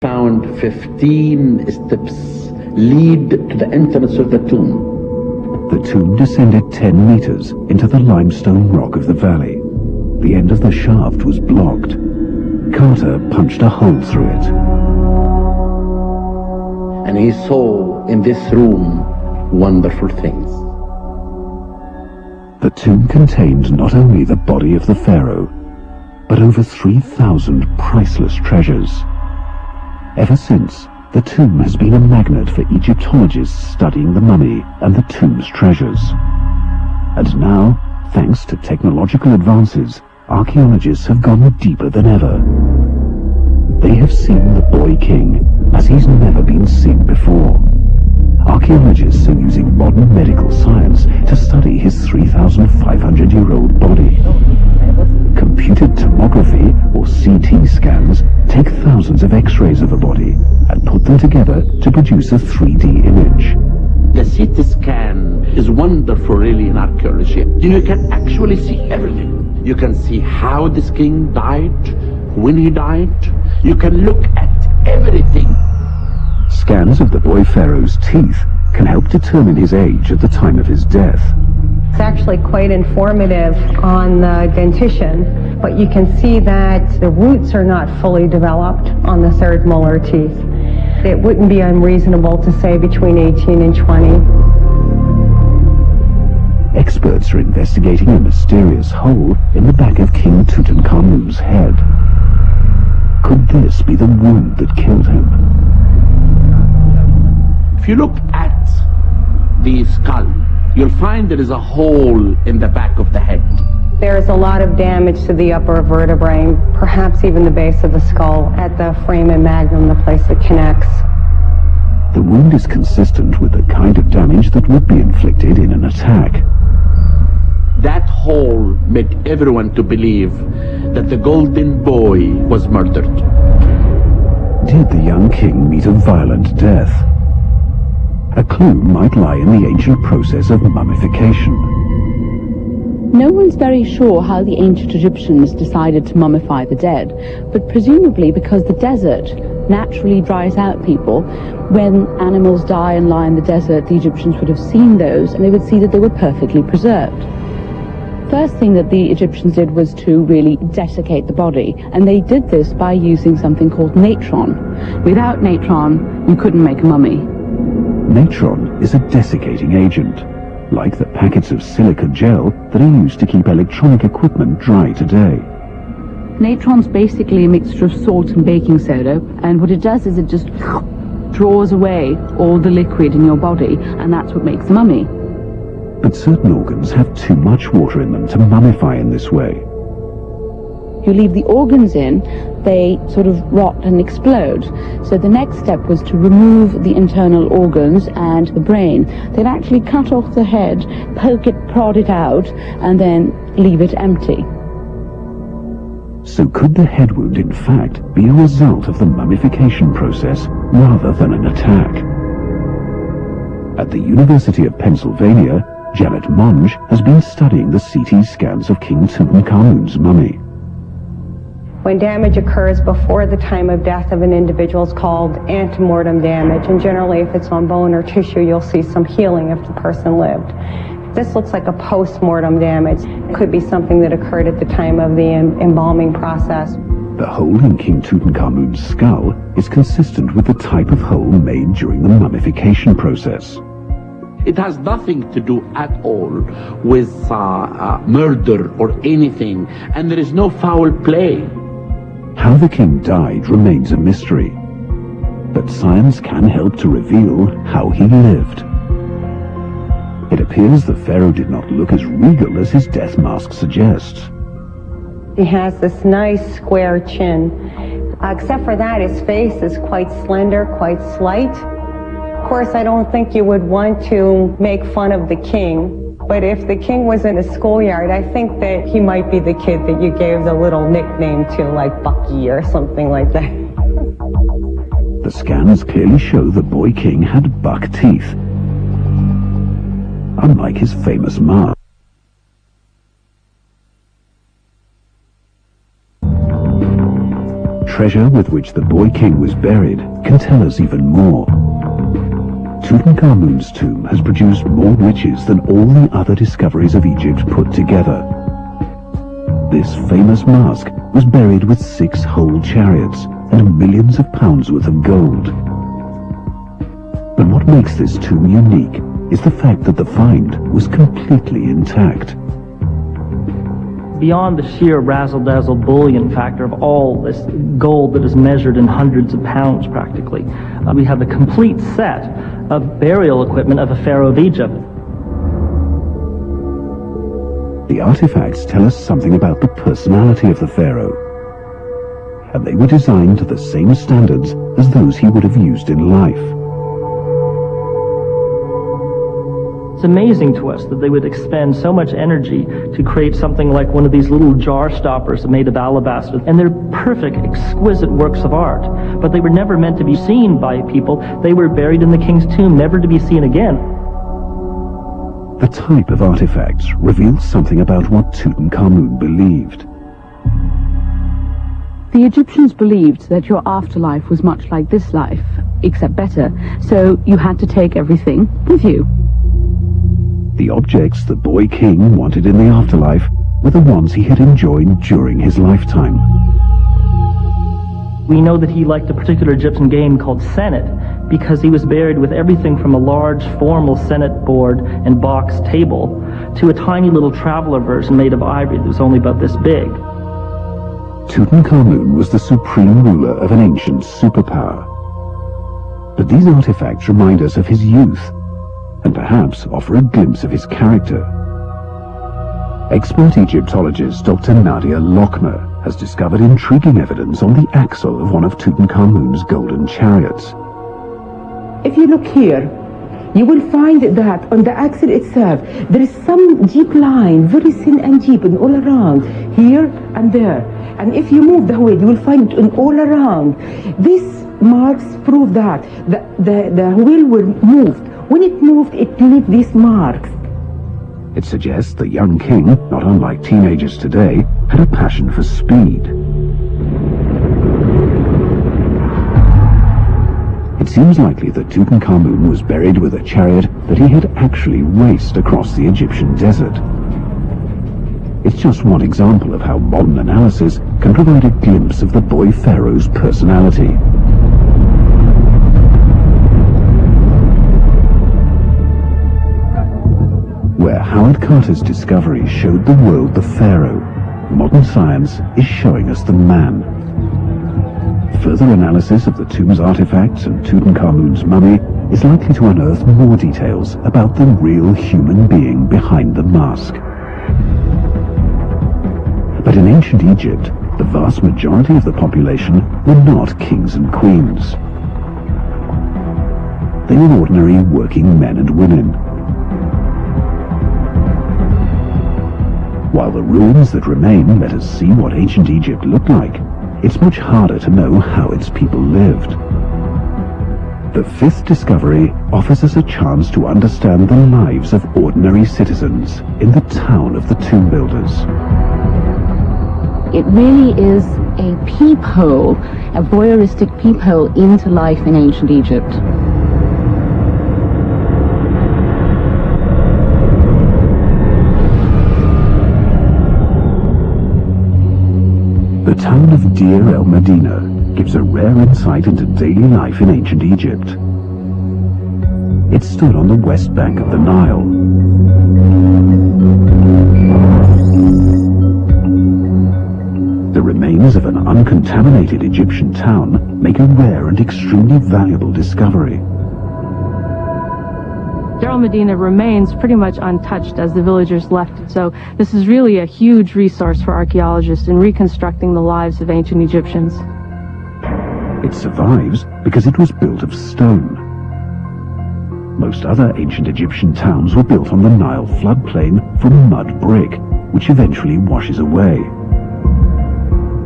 Found 15 steps lead to the entrance of the tomb. The tomb descended 10 meters into the limestone rock of the valley. The end of the shaft was blocked. Carter punched a hole through it. And he saw in this room wonderful things. The tomb contained not only the body of the pharaoh, but over 3,000 priceless treasures. Ever since, the tomb has been a magnet for Egyptologists studying the mummy and the tomb's treasures. And now, thanks to technological advances, archaeologists have gone deeper than ever. They have seen the boy king as he's never been seen before. Archaeologists are using modern medical science to study his 3,500-year-old body. Computed tomography, or CT scans, take thousands of X-rays of a body and put them together to produce a 3D image. The CT scan is wonderful really in archaeology. You can actually see everything. You can see how this king died, when he died. You can look at everything. Scans of the boy pharaoh's teeth can help determine his age at the time of his death. It's actually quite informative on the dentition, but you can see that the roots are not fully developed on the third molar teeth. It wouldn't be unreasonable to say between 18 and 20. Experts are investigating a mysterious hole in the back of King Tutankhamun's head. Could this be the wound that killed him? If you look at the skull, you'll find there is a hole in the back of the head. There's a lot of damage to the upper vertebrae, perhaps even the base of the skull, at the foramen magnum, the place that connects. The wound is consistent with the kind of damage that would be inflicted in an attack. That hole made everyone to believe that the golden boy was murdered. Did the young king meet a violent death? A clue might lie in the ancient process of mummification. No one's very sure how the ancient Egyptians decided to mummify the dead, but presumably because the desert naturally dries out people. When animals die and lie in the desert, the Egyptians would have seen those, and they would see that they were perfectly preserved. First thing that the Egyptians did was to really desiccate the body, and they did this by using something called natron. Without natron, you couldn't make a mummy. Natron is a desiccating agent, like the packets of silica gel that are used to keep electronic equipment dry today. Natron's basically a mixture of salt and baking soda, and what it does is it just draws away all the liquid in your body, and that's what makes a mummy. But certain organs have too much water in them to mummify in this way. You leave the organs in, they sort of rot and explode. So the next step was to remove the internal organs and the brain. They'd actually cut off the head, poke it, prod it out, and then leave it empty. So could the head wound in fact be a result of the mummification process rather than an attack? At the University of Pennsylvania, Janet Monge has been studying the CT scans of King Tutankhamun's mummy. When damage occurs before the time of death of an individual, it's called antemortem damage, and generally if it's on bone or tissue, you'll see some healing if the person lived. This looks like a post-mortem damage. It could be something that occurred at the time of the embalming process. The hole in King Tutankhamun's skull is consistent with the type of hole made during the mummification process. It has nothing to do at all with murder or anything, and there is no foul play. How the king died remains a mystery, but science can help to reveal how he lived. It appears the pharaoh did not look as regal as his death mask suggests. He has this nice square chin. Except for that, his face is quite slender, quite slight. Of course, I don't think you would want to make fun of the king. But if the king was in a schoolyard, I think that he might be the kid that you gave the little nickname to, like Bucky or something like that. The scans clearly show the boy king had buck teeth, unlike his famous mask. treasure with which the boy king was buried can tell us even more. Tutankhamun's tomb has produced more riches than all the other discoveries of Egypt put together. This famous mask was buried with 6 whole chariots and millions of pounds worth of gold. But what makes this tomb unique is the fact that the find was completely intact. Beyond the sheer razzle-dazzle bullion factor of all this gold that is measured in hundreds of pounds practically, we have a complete set of burial equipment of a pharaoh of Egypt. The artifacts tell us something about the personality of the pharaoh, and they were designed to the same standards as those he would have used in life. It's amazing to us that they would expend so much energy to create something like one of these little jar stoppers made of alabaster, and they're perfect, exquisite works of art. But they were never meant to be seen by people. They were buried in the king's tomb, never to be seen again. The type of artifacts reveals something about what Tutankhamun believed. The Egyptians believed that your afterlife was much like this life, except better, so you had to take everything with you. The objects the boy king wanted in the afterlife were the ones he had enjoyed during his lifetime. We know that he liked a particular Egyptian game called Senet because he was buried with everything from a large formal Senet board and box table to a tiny little traveler version made of ivory that was only about this big. Tutankhamun was the supreme ruler of an ancient superpower. But these artifacts remind us of his youth, and perhaps offer a glimpse of his character. Expert Egyptologist Dr. Nadia Lochner has discovered intriguing evidence on the axle of one of Tutankhamun's golden chariots. If you look here, you will find that on the axle itself, there is some deep line, very thin and deep, and all around, here and there. And if you move the wheel, you will find it all around. These marks prove that the wheel will move. When it moved, it left these marks. It suggests the young king, not unlike teenagers today, had a passion for speed. It seems likely that Tutankhamun was buried with a chariot that he had actually raced across the Egyptian desert. It's just one example of how modern analysis can provide a glimpse of the boy pharaoh's personality. Where Howard Carter's discovery showed the world the pharaoh, modern science is showing us the man. Further analysis of the tomb's artifacts and Tutankhamun's mummy is likely to unearth more details about the real human being behind the mask. But in ancient Egypt, the vast majority of the population were not kings and queens. They were ordinary working men and women. While the ruins that remain let us see what ancient Egypt looked like, it's much harder to know how its people lived. The fifth discovery offers us a chance to understand the lives of ordinary citizens in the town of the tomb builders. It really is a peephole, a voyeuristic peephole into life in ancient Egypt. The town of Deir el-Medina gives a rare insight into daily life in ancient Egypt. It stood on the west bank of the Nile. The remains of an uncontaminated Egyptian town make a rare and extremely valuable discovery. Deir el-Medina remains pretty much untouched as the villagers left it, so this is really a huge resource for archaeologists in reconstructing the lives of ancient Egyptians. It survives because it was built of stone. Most other ancient Egyptian towns were built on the Nile floodplain from mud brick, which eventually washes away.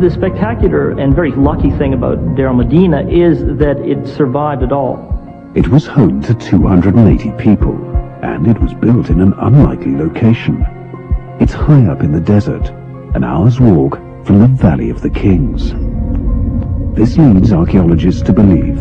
The spectacular and very lucky thing about Deir el-Medina is that it survived at all. It was home to 280 people, and it was built in an unlikely location. It's high up in the desert, an hour's walk from the Valley of the Kings. This leads archaeologists to believe